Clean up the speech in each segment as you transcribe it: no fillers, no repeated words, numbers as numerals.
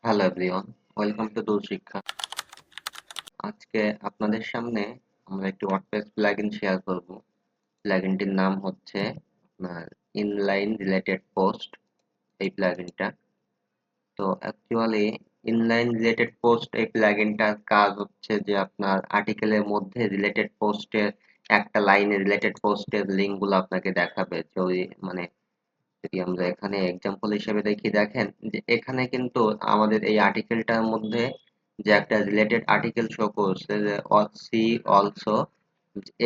Hello everyone, welcome to দূর শিক্ষা। আজকে আপনাদের সামনে আমরা একটি ওয়ার্ডপ্রেস প্লাগইন শেয়ার করব। প্লাগইনটির নাম হচ্ছে আপনার ইনলাইন রিলেটেড পোস্ট। এই প্লাগইনটা তো অ্যাকচুয়ালি ইনলাইন রিলেটেড পোস্ট এই প্লাগইনটার কাজ হচ্ছে যে আপনার আর্টিকেলের মধ্যে রিলেটেড পোস্টের একটা লাইনে রিলেটেড পোস্টের লিঙ্কগুলো আপনাকে দেখাবে। যদি আমরা এখানে এক্সাম্পল হিসেবে দেখি, দেখেন যে এখানে কিন্তু আমাদের এই আর্টিকেলটার মধ্যে যে একটা রিলেটেড আর্টিকেল শো করছে যে সি অলসো,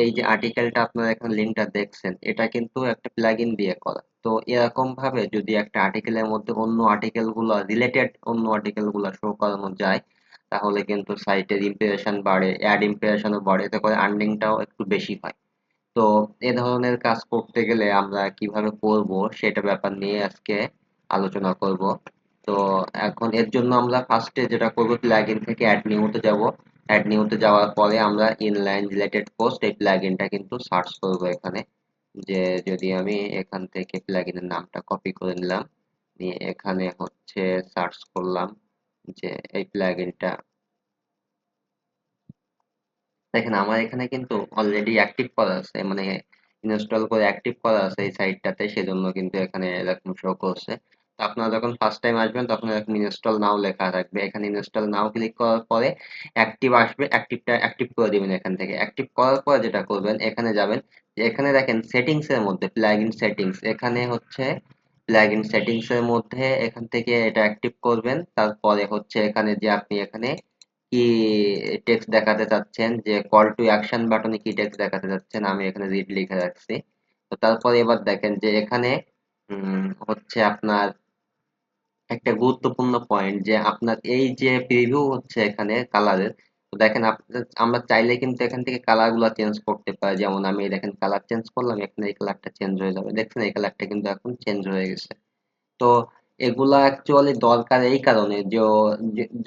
এই যে আর্টিকেলটা আপনারা এখানে লিঙ্কটা দেখছেন এটা কিন্তু একটা প্লাগইন দিয়ে করা। তো এরকম ভাবে যদি একটা আর্টিকেলের মধ্যে অন্য আর্টিকেল গুলো শো করানো যায় তাহলে কিন্তু সাইটের ইমপ্রেশন বাড়ে, অ্যাড ইমপ্রেশনও বাড়ে, এতে করে আর্নিংটাও একটু বেশি হয়। তো এ ধরনের কাজ করতে গেলে আমরা কিভাবে করব সেটা ব্যাপার নিয়ে আজকে আলোচনা করব। তো এখন এর জন্য আমরা ফার্স্টে যেটা করব, প্লাগইন থেকে অ্যাড নিউতে যাব। অ্যাড নিউতে যাওয়ার পরে আমরা ইনলাইন রিলেটেড পোস্ট এই প্লাগইনটা কিন্তু সার্চ করব এখানে। যে যদি আমি এখান থেকে প্লাগইনের নামটা কপি করে নিলাম, নিয়ে এখানে হচ্ছে সার্চ করলাম যে এই প্লাগইনটা। দেখেন আমার এখানে কিন্তু অলরেডি অ্যাক্টিভ করা আছে, মানে ইনস্টল করে অ্যাক্টিভ করা আছে এই সাইটটাতে, সেজন্য কিন্তু এখানে এরকম শো করছে। তো আপনারা যখন ফার্স্ট টাইম আসবেন তখন এরকম ইনস্টল নাও লেখা থাকবে, এখানে ইনস্টল নাও ক্লিক করার পরে অ্যাক্টিভ আসবে, অ্যাক্টিভটা অ্যাক্টিভ করে দিবেন। এখান থেকে অ্যাক্টিভ করার পরে যেটা করবেন, এখানে যাবেন, যে এখানে দেখেন সেটিংস এর মধ্যে প্লাগইন সেটিংস, এখানে হচ্ছে প্লাগইন সেটিংস এর মধ্যে এখান থেকে এটা অ্যাক্টিভ করবেন। তারপরে হচ্ছে এখানে যে আপনি এখানে কি টেক্সট দেখাতে চাচ্ছেন, যে কল টু অ্যাকশন বাটনে কি টেক্সট দেখাতে চাচ্ছেন, আমি এখানে রিড লিখে রাখছি। তো তারপরে এবার দেখেন যে এখানে হচ্ছে আপনার একটা গুরুত্বপূর্ণ পয়েন্ট, যে আপনার এই যে প্রিভিউ হচ্ছে এখানে কালারের। তো দেখেন আমরা চাইলে কিন্তু এখান থেকে কালার গুলা চেঞ্জ করতে পারি। যেমন আমি দেখেন কালার চেঞ্জ করলাম, এখানে এই কালারটা চেঞ্জ হয়ে যাবে, দেখছেন এই কালারটা কিন্তু এখন চেঞ্জ হয়ে গেছে। তো এগুলা অ্যাকচুয়ালি দরকার এই কারণে যে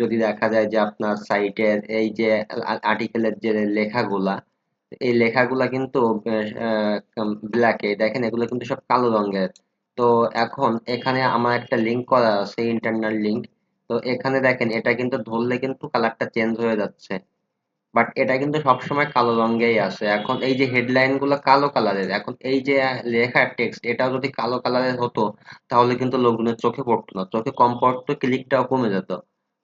যদি দেখা যায় যে আপনার সাইটের এই যে আর্টিকেলের যে লেখাগুলা, এই লেখাগুলা কিন্তু ব্ল্যাকে, দেখেন এগুলো কিন্তু সব কালো রঙের। তো এখন এখানে আমার একটা লিংক করা আছে, ইন্টারনাল লিংক। তো এখানে দেখেন এটা কিন্তু ধরলে কিন্তু কালারটা চেঞ্জ হয়ে যাচ্ছে, বাট এটা কিন্তু সবসময় কালো রঙেই আসে। এখন এই যে হেডলাইন গুলো কালো কালারের, এখন এই যে লেখার টেক্সট এটাও যদি কালো কালারের হতো তাহলে কিন্তু লোকজনের চোখে পড়তো না, চোখে কম পড়তো, ক্লিকটাও কমে যেত।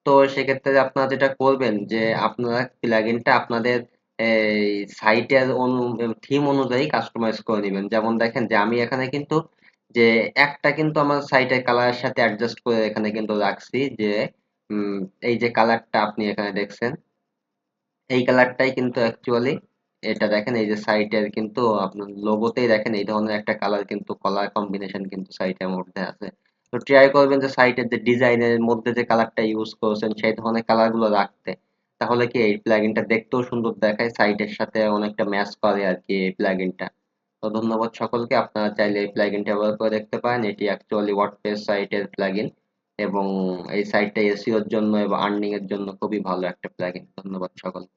তো সেক্ষেত্রে আপনারা যেটা করবেন যে আপনারা প্লাগইনটা আপনাদের এই সাইটের থিম অনুযায়ী কাস্টমাইজ করে নেবেন। যেমন দেখেন যে আমি এখানে কিন্তু যে একটা কিন্তু আমার সাইটের কালারের সাথে অ্যাডজাস্ট করে এখানে কিন্তু রাখছি, যে উম, এই যে কালারটা আপনি এখানে দেখছেন এই কালারটাই কিন্তু অ্যাকচুয়ালি, এটা দেখেন এই যে সাইটের কিন্তু আপনার লোগোতেই দেখেন এই ধরনের একটা কালার, কিন্তু কালার কম্বিনেশন কিন্তু সাইটের মধ্যে আছে। তো ট্রাই করবেন যে সাইটের যে ডিজাইনের মধ্যে যে কালারটা ইউজ করেছেন সেই ধরনের কালার গুলো রাখতে। তাহলে কি এই প্লাগইনটা দেখতেও সুন্দর দেখায়, সাইটের সাথে অনেকটা ম্যাচ করে আর কি এই প্লাগইনটা। তো ধন্যবাদ সকলকে, আপনারা চাইলে এই প্লাগইনটা ব্যবহার করে দেখতে পারেন। এটি অ্যাকচুয়ালি ওয়ার্ডপ্রেস সাইটের প্লাগইন, এবং এই সাইটটা এসইওর জন্য এবং আর্নিং এর জন্য খুবই ভালো একটা প্লাগইন। ধন্যবাদ সকলকে।